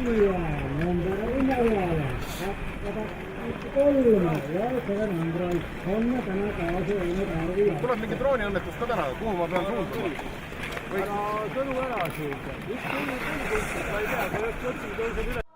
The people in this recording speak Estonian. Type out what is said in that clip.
Italia, Montevideo, kolme ja seven Andrei, homme täna kaasa õnne tarvi. Tuleb mingi drooniõnnetus ka täna, kuhu ma pean suunduma? Ära sõnu ära suuda. Üks sõnu, ma ei tea, kui üks otsib tõuseb üle.